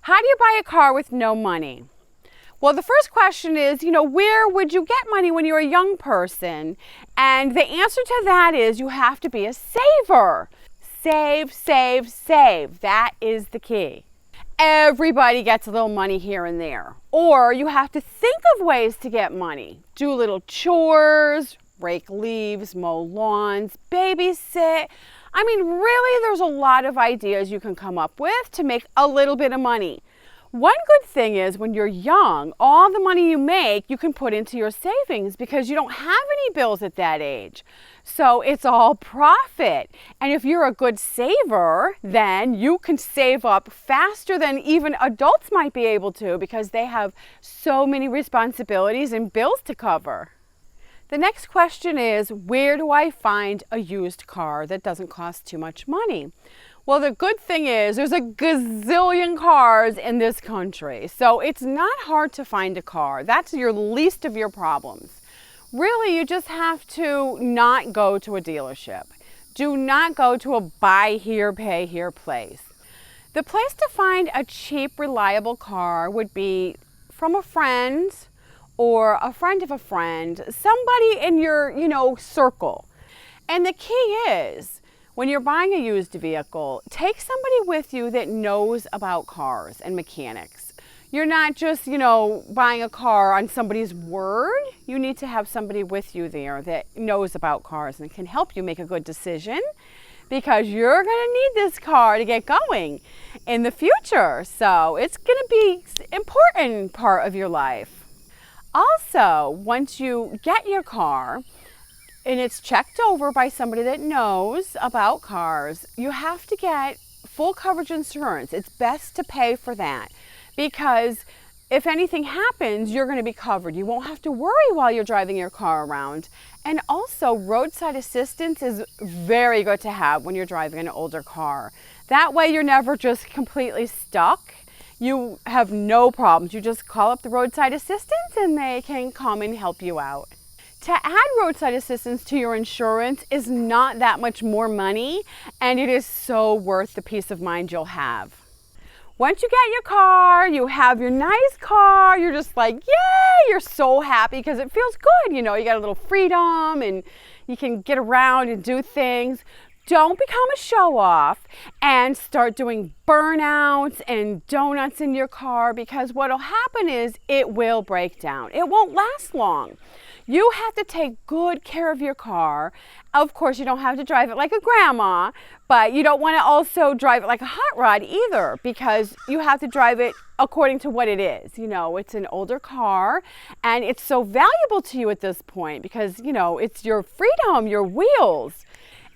How do you buy a car with no money? Well, the first question is, where would you get money when you're a young person? And the answer to that is you have to be a saver. Save, save, save. That is the key. Everybody gets a little money here and there. Or you have to think of ways to get money. Do little chores, rake leaves, mow lawns, babysit. Really, there's a lot of ideas you can come up with to make a little bit of money. One good thing is when you're young, all the money you make, you can put into your savings because you don't have any bills at that age. So it's all profit. And if you're a good saver, then you can save up faster than even adults might be able to because they have so many responsibilities and bills to cover. The next question is, where do I find a used car that doesn't cost too much money? Well, the good thing is there's a gazillion cars in this country, so it's not hard to find a car. That's your least of your problems. Really, you just have to not go to a dealership. Do not go to a buy here, pay here place. The place to find a cheap, reliable car would be from a friend or a friend of a friend, somebody in your, circle. And the key is, when you're buying a used vehicle, take somebody with you that knows about cars and mechanics. You're not just, buying a car on somebody's word. You need to have somebody with you there that knows about cars and can help you make a good decision because you're going to need this car to get going in the future. So it's going to be an important part of your life. Also, once you get your car, and it's checked over by somebody that knows about cars, you have to get full coverage insurance. It's best to pay for that because if anything happens, you're going to be covered. You won't have to worry while you're driving your car around. And also, roadside assistance is very good to have when you're driving an older car. That way, you're never just completely stuck. You have no problems. You just call up the roadside assistance and they can come and help you out. To add roadside assistance to your insurance is not that much more money, and it is so worth the peace of mind you'll have. Once you get your car, you have your nice car, you're just like, yay, you're so happy because it feels good. You got a little freedom and you can get around and do things. Don't become a show-off and start doing burnouts and donuts in your car because what'll happen is it will break down. It won't last long. You have to take good care of your car. Of course, you don't have to drive it like a grandma, but you don't want to also drive it like a hot rod either because you have to drive it according to what it is. It's an older car and it's so valuable to you at this point because, it's your freedom, your wheels.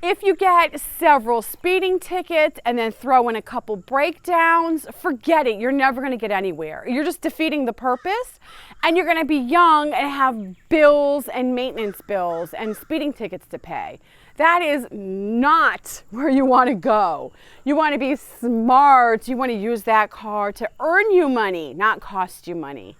If you get several speeding tickets and then throw in a couple breakdowns, forget it. You're never going to get anywhere. You're just defeating the purpose, and you're going to be young and have bills and maintenance bills and speeding tickets to pay. That is not where you want to go. You want to be smart. You want to use that car to earn you money, not cost you money.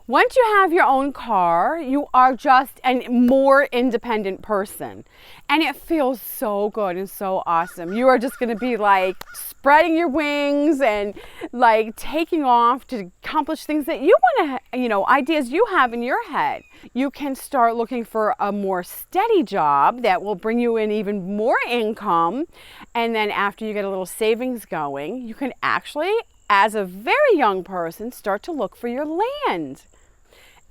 Once you have your own car, you are just a more independent person. And it feels so good and so awesome. You are just going to be like spreading your wings and like taking off to accomplish things that you want to, ideas you have in your head. You can start looking for a more steady job that will bring you in even more income. And then after you get a little savings going, you can actually, as a very young person, start to look for your land.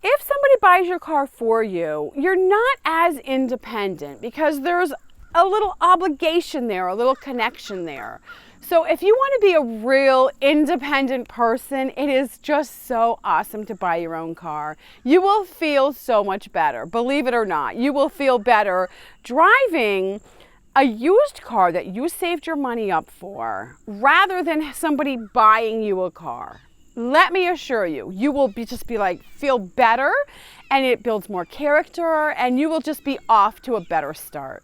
If somebody buys your car for you, you're not as independent because there's a little obligation there, a little connection there. So if you want to be a real independent person, it is just so awesome to buy your own car. You will feel so much better. Believe it or not, you will feel better driving a used car that you saved your money up for rather than somebody buying you a car. Let me assure you, you will feel better and it builds more character and you will just be off to a better start.